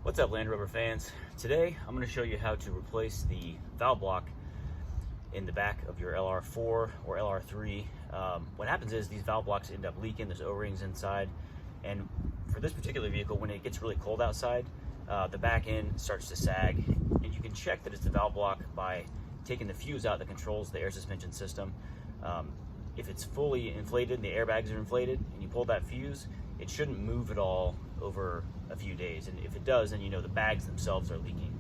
What's up, Land Rover fans? Today I'm going to show you how to replace the valve block in the back of your LR4 or LR3. What happens is these valve blocks end up leaking. There's O-rings inside, and for this particular vehicle, when it gets really cold outside, the back end starts to sag, and you can check that it's the valve block by taking the fuse out that controls the air suspension system. If it's fully inflated and the airbags are inflated and you pull that fuse, it shouldn't move at all over a few days, and if it does, then you know the bags themselves are leaking.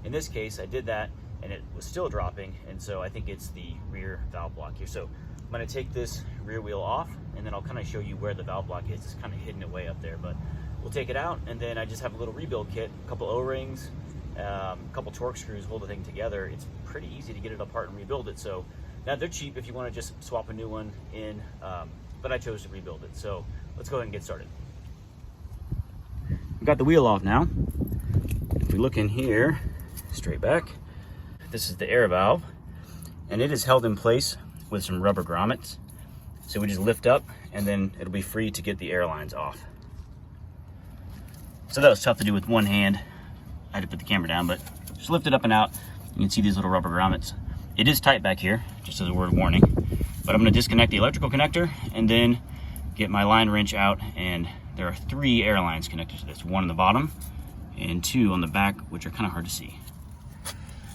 In this case, I did that and it was still dropping, and so I think it's the rear valve block here. So I'm going to take this rear wheel off, and then I'll kind of show you where the valve block is. It's kind of hidden away up there, but we'll take it out, and then I just have a little rebuild kit, a couple O-rings, a couple torque screws hold the thing together. It's pretty easy to get it apart and rebuild it. So now they're cheap if you want to just swap a new one in, but I chose to rebuild it. So let's go ahead and get started. We've got the wheel off now. If we look in here, straight back, this is the air valve, and it is held in place with some rubber grommets. So we just lift up, and then it'll be free to get the air lines off. So that was tough to do with one hand. I had to put the camera down, but just lift it up and out. You can see these little rubber grommets. It is tight back here, just as a word of warning, but I'm going to disconnect the electrical connector and then get my line wrench out, and there are 3 air lines connected to this, 1 on the bottom and 2 on the back, which are kind of hard to see.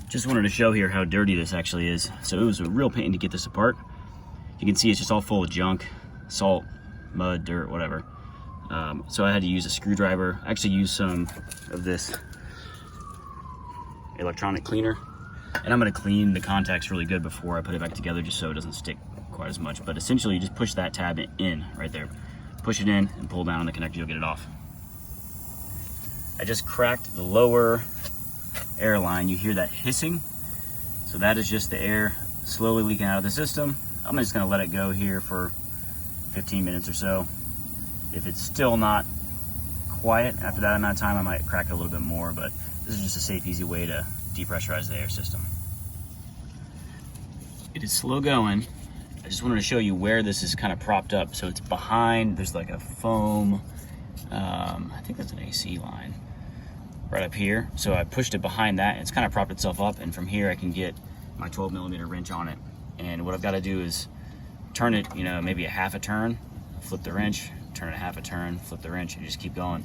Just wanted to show here how dirty this actually is. So it was a real pain to get this apart. You can see it's just all full of junk, salt, mud, dirt, whatever. So I had to use a screwdriver. I actually used some of this electronic cleaner, and I'm going to clean the contacts really good before I put it back together, just so it doesn't stick quite as much. But essentially you just push that tab in right there, push it in and pull down on the connector, you'll get it off. I just cracked the lower air line. You hear that hissing, so that is just the air slowly leaking out of the system. I'm just going to let it go here for 15 minutes or so. If it's still not quiet after that amount of time, I might crack it a little bit more, but this is just a safe, easy way to depressurize the air system. It is slow going. I just wanted to show you where this is kind of propped up. So it's behind, there's like a foam, I think that's an AC line right up here. So I pushed it behind that, and it's kind of propped itself up, and from here I can get my 12mm wrench on it. And what I've got to do is turn it, maybe a half a turn, flip the wrench, turn it a half a turn, flip the wrench, and just keep going.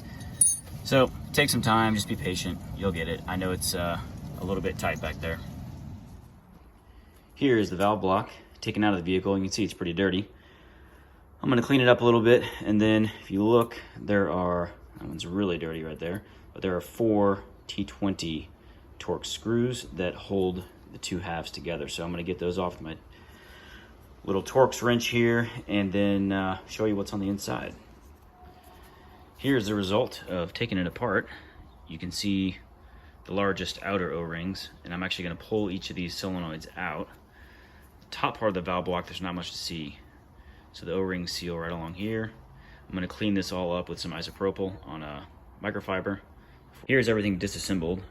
So take some time, just be patient, you'll get it. I know it's a little bit tight back there. Here is the valve block taken out of the vehicle. You can see it's pretty dirty. I'm going to clean it up a little bit, and then if you look, that one's really dirty right there, but there are 4 T20 torque screws that hold the 2 halves together. So I'm going to get those off with my little Torx wrench here, and then show you what's on the inside. Here's the result of taking it apart. You can see the largest outer O-rings, and I'm actually going to pull each of these solenoids out. The top part of the valve block, there's not much to see, so the O-rings seal right along here. I'm going to clean this all up with some isopropyl on a microfiber. Here's everything disassembled.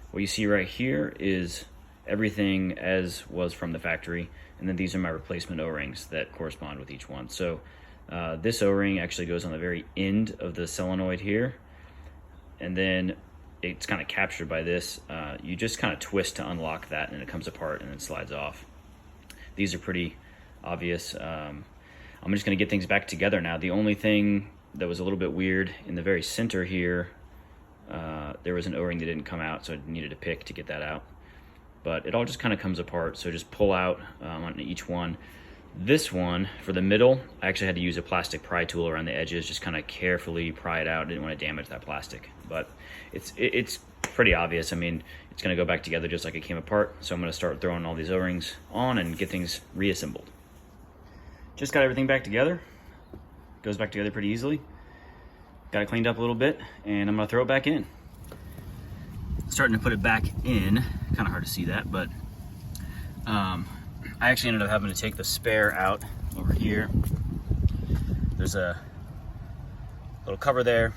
What you see right here is everything as was from the factory, and then these are my replacement O-rings that correspond with each one. So this O-ring actually goes on the very end of the solenoid here, and then it's kind of captured by this. You just kind of twist to unlock that, and it comes apart and then slides off. These are pretty obvious. I'm just going to get things back together now. The only thing that was a little bit weird, in the very center here, there was an O-ring that didn't come out, so I needed a pick to get that out. But it all just kind of comes apart, so just pull out on each one. This one, for the middle, I actually had to use a plastic pry tool around the edges, just kind of carefully pry it out. I didn't want to damage that plastic, but it's pretty obvious. I mean, it's going to go back together just like it came apart, so I'm going to start throwing all these O-rings on and get things reassembled. Just got everything back together. Goes back together pretty easily. Got it cleaned up a little bit, and I'm going to throw it back in. Starting to put it back in. Kind of hard to see that, but I actually ended up having to take the spare out over here. There's a little cover there,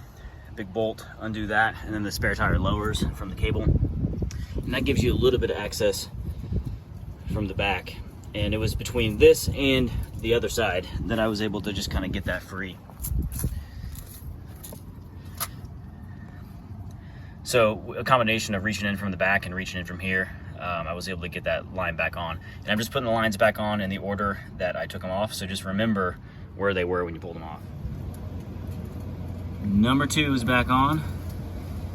a big bolt, undo that, and then the spare tire lowers from the cable, and that gives you a little bit of access from the back. And it was between this and the other side that I was able to just kind of get that free. So a combination of reaching in from the back and reaching in from here, I was able to get that line back on. And I'm just putting the lines back on in the order that I took them off, so just remember where they were when you pulled them off. Number 2 is back on,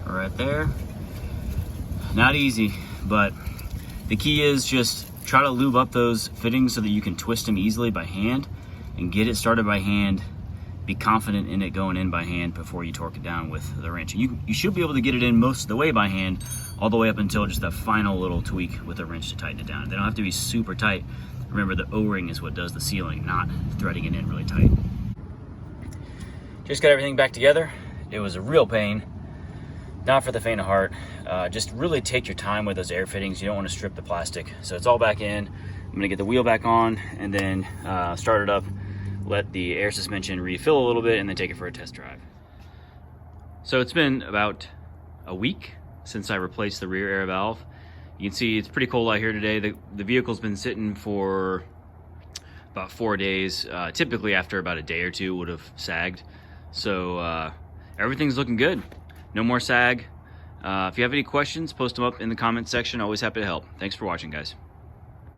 right there. Not easy, but the key is just try to lube up those fittings so that you can twist them easily by hand and get it started by hand. Be confident in it going in by hand before you torque it down with the wrench. You should be able to get it in most of the way by hand, all the way up until just that final little tweak with a wrench to tighten it down. They don't have to be super tight. Remember, the O-ring is what does the sealing, not threading it in really tight. Just got everything back together. It was a real pain, not for the faint of heart. Just really take your time with those air fittings. You don't want to strip the plastic. So it's all back in. I'm gonna get the wheel back on and then start it up, let the air suspension refill a little bit, and then take it for a test drive. So it's been about a week since I replaced the rear air valve. You can see it's pretty cold out here today. The vehicle's been sitting for about 4 days. Typically after about a day or two would have sagged. So everything's looking good. No more sag. If you have any questions, post them up in the comments section. Always happy to help. Thanks for watching, guys.